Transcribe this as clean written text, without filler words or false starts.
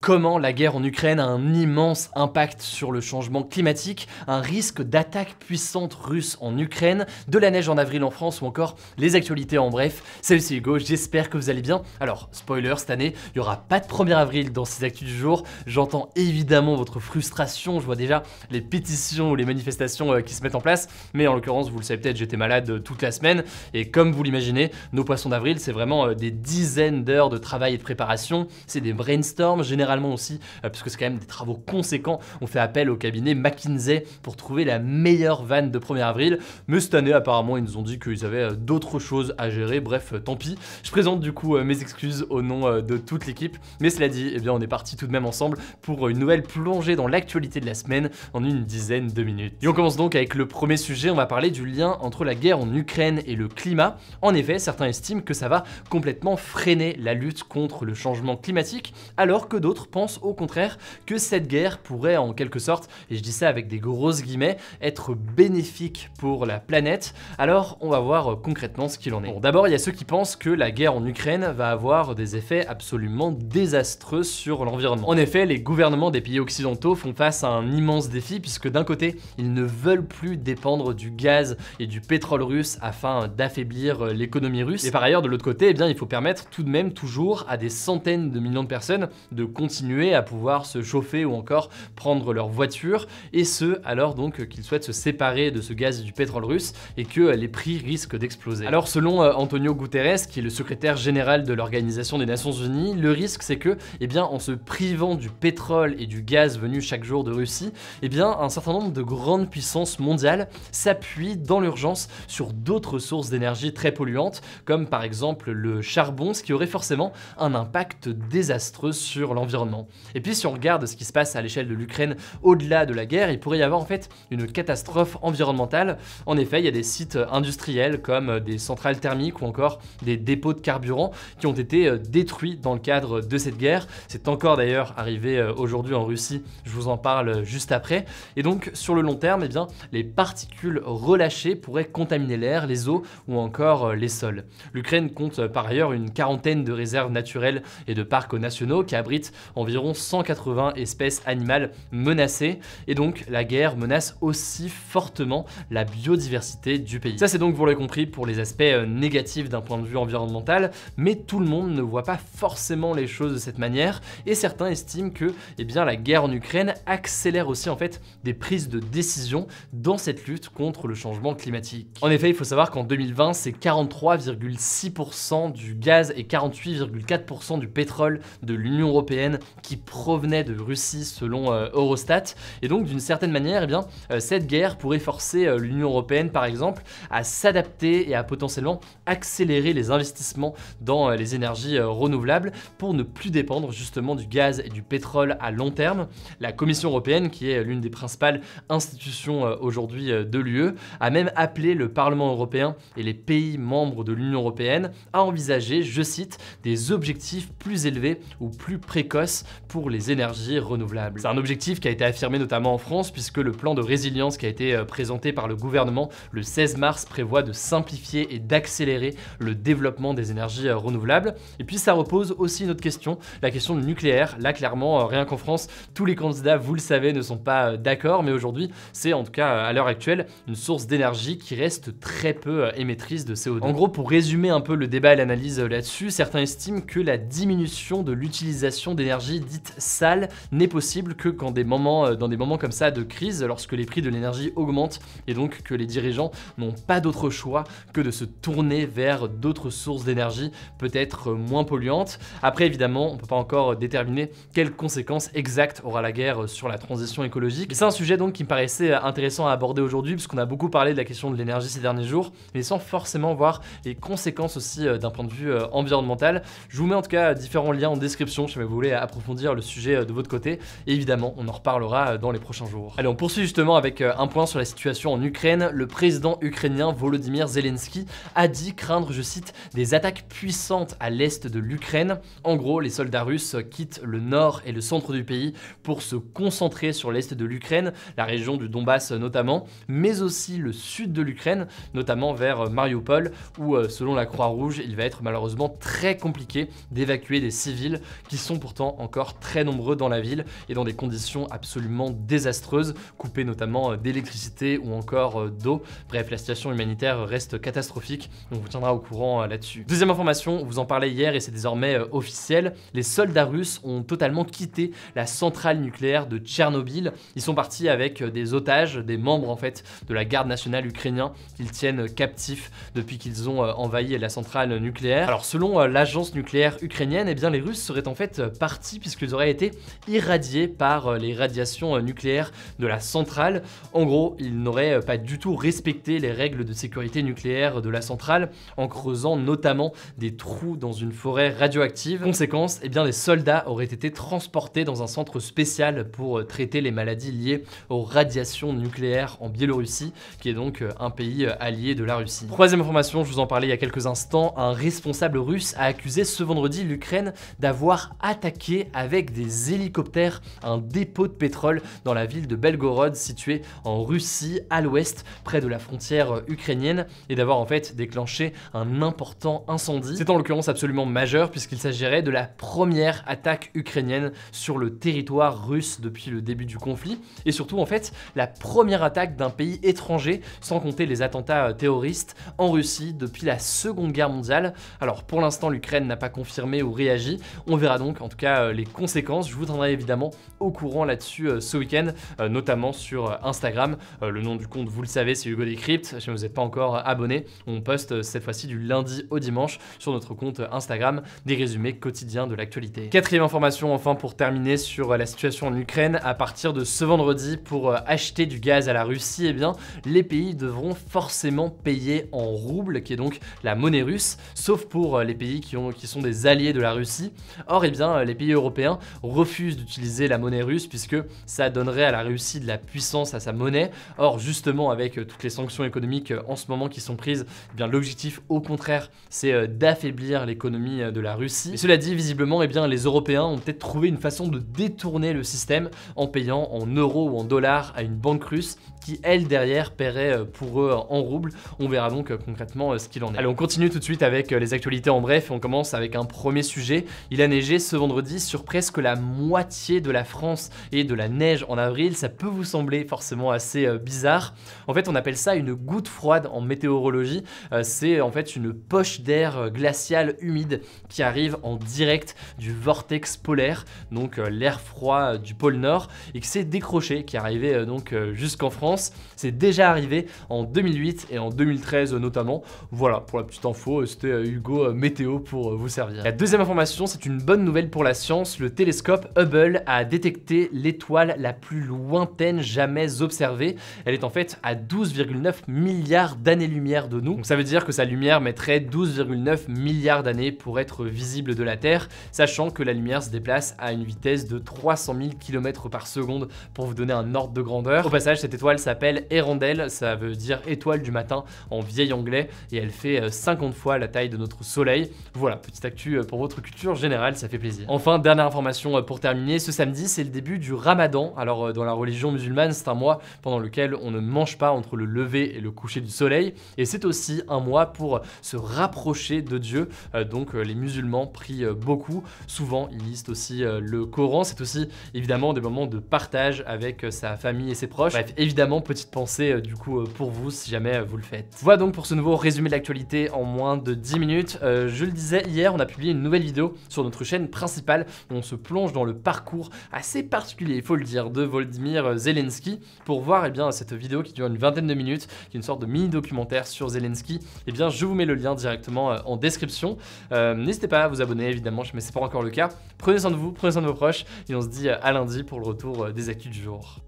Comment la guerre en Ukraine a un immense impact sur le changement climatique, un risque d'attaque puissante russe en Ukraine, de la neige en avril en France ou encore les actualités en bref. Salut, c'est Hugo, j'espère que vous allez bien. Alors, spoiler, cette année, il n'y aura pas de 1er avril dans ces actus du jour. J'entends évidemment votre frustration, je vois déjà les pétitions ou les manifestations qui se mettent en place, mais en l'occurrence, vous le savez peut-être, j'étais malade toute la semaine, et comme vous l'imaginez, nos poissons d'avril, c'est vraiment des dizaines d'heures de travail et de préparation, c'est des brainstorms, généralement aussi, puisque c'est quand même des travaux conséquents, on fait appel au cabinet McKinsey pour trouver la meilleure vanne de 1er avril, mais cette année, apparemment, ils nous ont dit qu'ils avaient d'autres choses à gérer, bref, tant pis. Je présente du coup mes excuses au nom de toute l'équipe, mais cela dit, eh bien, on est parti tout de même ensemble pour une nouvelle plongée dans l'actualité de la semaine en une dizaine de minutes. Et on commence donc avec le premier sujet, on va parler du lien entre la guerre en Ukraine et le climat. En effet, certains estiment que ça va complètement freiner la lutte contre le changement climatique, alors que d'autres pensent au contraire que cette guerre pourrait en quelque sorte, et je dis ça avec des grosses guillemets, être bénéfique pour la planète. Alors on va voir concrètement ce qu'il en est. Bon, d'abord il y a ceux qui pensent que la guerre en Ukraine va avoir des effets absolument désastreux sur l'environnement. En effet, les gouvernements des pays occidentaux font face à un immense défi puisque d'un côté, ils ne veulent plus dépendre du gaz et du pétrole russe afin d'affaiblir l'économie russe. Et par ailleurs, de l'autre côté, eh bien, il faut permettre tout de même toujours à des centaines de millions de personnes de continuer à pouvoir se chauffer ou encore prendre leur voiture, et ce alors donc qu'ils souhaitent se séparer de ce gaz et du pétrole russe et que les prix risquent d'exploser. Alors selon Antonio Guterres, qui est le secrétaire général de l'Organisation des Nations Unies, le risque c'est que, eh bien, en se privant du pétrole et du gaz venus chaque jour de Russie, eh bien, un certain nombre de grandes puissances mondiales s'appuient dans l'urgence sur d'autres sources d'énergie très polluantes, comme par exemple le charbon, ce qui aurait forcément un impact désastreux sur l'environnement. Et puis si on regarde ce qui se passe à l'échelle de l'Ukraine au-delà de la guerre, il pourrait y avoir en fait une catastrophe environnementale. En effet, il y a des sites industriels comme des centrales thermiques ou encore des dépôts de carburant qui ont été détruits dans le cadre de cette guerre. C'est encore d'ailleurs arrivé aujourd'hui en Russie, je vous en parle juste après. Et donc sur le long terme, eh bien, les particules relâchées pourraient contaminer l'air, les eaux ou encore les sols. L'Ukraine compte par ailleurs une quarantaine de réserves naturelles et de parcs nationaux qui abritent environ 180 espèces animales menacées, et donc la guerre menace aussi fortement la biodiversité du pays. Ça c'est donc, vous l'aurez compris, pour les aspects négatifs d'un point de vue environnemental, mais tout le monde ne voit pas forcément les choses de cette manière, et certains estiment que, eh bien, la guerre en Ukraine accélère aussi en fait des prises de décision dans cette lutte contre le changement climatique. En effet, il faut savoir qu'en 2020, c'est 43,6% du gaz et 48,4% du pétrole de l'Union européenne qui provenait de Russie selon Eurostat, et donc d'une certaine manière, eh bien, cette guerre pourrait forcer l'Union européenne par exemple à s'adapter et à potentiellement accélérer les investissements dans les énergies renouvelables pour ne plus dépendre justement du gaz et du pétrole à long terme. La Commission européenne, qui est l'une des principales institutions aujourd'hui de l'UE, a même appelé le Parlement européen et les pays membres de l'Union européenne à envisager, je cite, des objectifs plus élevés ou plus précoces pour les énergies renouvelables. C'est un objectif qui a été affirmé notamment en France, puisque le plan de résilience qui a été présenté par le gouvernement le 16 mars prévoit de simplifier et d'accélérer le développement des énergies renouvelables. Et puis ça repose aussi une autre question, la question du nucléaire. Là clairement, rien qu'en France, tous les candidats, vous le savez, ne sont pas d'accord, mais aujourd'hui c'est en tout cas à l'heure actuelle une source d'énergie qui reste très peu émettrice de CO2. En gros, pour résumer un peu le débat et l'analyse là-dessus, certains estiment que la diminution de l'utilisation d'énergie dite sale n'est possible que dans des moments comme ça de crise, lorsque les prix de l'énergie augmentent et donc que les dirigeants n'ont pas d'autre choix que de se tourner vers d'autres sources d'énergie peut-être moins polluantes. Après évidemment, on ne peut pas encore déterminer quelles conséquences exactes aura la guerre sur la transition écologique. C'est un sujet donc qui me paraissait intéressant à aborder aujourd'hui, puisqu'on a beaucoup parlé de la question de l'énergie ces derniers jours, mais sans forcément voir les conséquences aussi d'un point de vue environnemental. Je vous mets en tout cas différents liens en description si jamais vous voulez approfondir le sujet de votre côté, et évidemment on en reparlera dans les prochains jours. Allez, on poursuit justement avec un point sur la situation en Ukraine. Le président ukrainien Volodymyr Zelensky a dit craindre, je cite, des attaques puissantes à l'est de l'Ukraine. En gros, les soldats russes quittent le nord et le centre du pays pour se concentrer sur l'est de l'Ukraine, la région du Donbass notamment, mais aussi le sud de l'Ukraine, notamment vers Mariupol, où selon la Croix-Rouge, il va être malheureusement très compliqué d'évacuer des civils qui sont pourtant gens encore très nombreux dans la ville et dans des conditions absolument désastreuses, coupés notamment d'électricité ou encore d'eau. Bref, la situation humanitaire reste catastrophique, on vous tiendra au courant là-dessus. Deuxième information, vous en parlez hier et c'est désormais officiel, les soldats russes ont totalement quitté la centrale nucléaire de Tchernobyl. Ils sont partis avec des otages, des membres en fait de la garde nationale ukrainien qu'ils tiennent captifs depuis qu'ils ont envahi la centrale nucléaire. Alors selon l'agence nucléaire ukrainienne, eh bien les Russes seraient en fait partis puisqu'ils auraient été irradiés par les radiations nucléaires de la centrale. En gros, ils n'auraient pas du tout respecté les règles de sécurité nucléaire de la centrale en creusant notamment des trous dans une forêt radioactive. Conséquence, eh bien les soldats auraient été transportés dans un centre spécial pour traiter les maladies liées aux radiations nucléaires en Biélorussie, qui est donc un pays allié de la Russie. Troisième information, je vous en parlais il y a quelques instants, un responsable russe a accusé ce vendredi l'Ukraine d'avoir attaqué avec des hélicoptères un dépôt de pétrole dans la ville de Belgorod, située en Russie, à l'ouest, près de la frontière ukrainienne, et d'avoir en fait déclenché un important incendie. C'est en l'occurrence absolument majeur puisqu'il s'agirait de la première attaque ukrainienne sur le territoire russe depuis le début du conflit, et surtout en fait la première attaque d'un pays étranger, sans compter les attentats terroristes en Russie depuis la Seconde Guerre mondiale. Alors pour l'instant l'Ukraine n'a pas confirmé ou réagi, on verra donc en tout cas les conséquences. Je vous tiendrai évidemment au courant là-dessus ce week-end, notamment sur Instagram. Le nom du compte vous le savez, c'est Hugo Decrypt. Si vous n'êtes pas encore abonné, on poste cette fois-ci du lundi au dimanche sur notre compte Instagram des résumés quotidiens de l'actualité. Quatrième information enfin pour terminer sur la situation en Ukraine, à partir de ce vendredi, pour acheter du gaz à la Russie, eh bien les pays devront forcément payer en rouble, qui est donc la monnaie russe, sauf pour les pays qui sont des alliés de la Russie. Or, eh bien, les pays européens refusent d'utiliser la monnaie russe puisque ça donnerait à la Russie de la puissance à sa monnaie. Or, justement, avec toutes les sanctions économiques en ce moment qui sont prises, eh bien l'objectif, au contraire, c'est d'affaiblir l'économie de la Russie. Et cela dit, visiblement, eh bien, les Européens ont peut-être trouvé une façon de détourner le système en payant en euros ou en dollars à une banque russe qui, elle, derrière, paierait pour eux en roubles. On verra donc concrètement ce qu'il en est. Allez, on continue tout de suite avec les actualités en bref et on commence avec un premier sujet. Il a neigé ce vendredi sur presque la moitié de la France et de la neige en avril. Ça peut vous sembler forcément assez bizarre. En fait, on appelle ça une goutte froide en météorologie. C'est en fait une poche d'air glacial humide qui arrive en direct du vortex polaire, donc l'air froid du pôle Nord, et qui s'est décroché, qui est arrivé donc jusqu'en France. C'est déjà arrivé en 2008 et en 2013 notamment. Voilà, pour la petite info, c'était Hugo Météo pour vous servir. La deuxième information, c'est une bonne nouvelle pour la science. Le télescope Hubble a détecté l'étoile la plus lointaine jamais observée. Elle est en fait à 12,9 milliards d'années-lumière de nous. Donc ça veut dire que sa lumière mettrait 12,9 milliards d'années pour être visible de la Terre, sachant que la lumière se déplace à une vitesse de 300 000 km par seconde pour vous donner un ordre de grandeur. Au passage, cette étoile s'appelle Earendel, ça veut dire étoile du matin en vieil anglais, et elle fait 50 fois la taille de notre soleil. Voilà, petite actu pour votre culture générale, ça fait plaisir. Enfin, dernière information pour terminer, ce samedi c'est le début du Ramadan. Alors dans la religion musulmane, c'est un mois pendant lequel on ne mange pas entre le lever et le coucher du soleil, et c'est aussi un mois pour se rapprocher de Dieu. Donc les musulmans prient beaucoup, souvent ils lisent aussi le Coran. C'est aussi évidemment des moments de partage avec sa famille et ses proches. Bref, évidemment, petite pensée du coup pour vous si jamais vous le faites. Voilà donc pour ce nouveau résumé de l'actualité en moins de 10 minutes. Je le disais hier, on a publié une nouvelle vidéo sur notre chaîne principale où on se plonge dans le parcours assez particulier, il faut le dire, de Volodymyr Zelensky pour voir bien cette vidéo qui dure une vingtaine de minutes, qui est une sorte de mini documentaire sur Zelensky. Et bien je vous mets le lien directement en description. N'hésitez pas à vous abonner évidemment, mais c'est pas encore le cas. Prenez soin de vous, prenez soin de vos proches et on se dit à lundi pour le retour des actus du jour.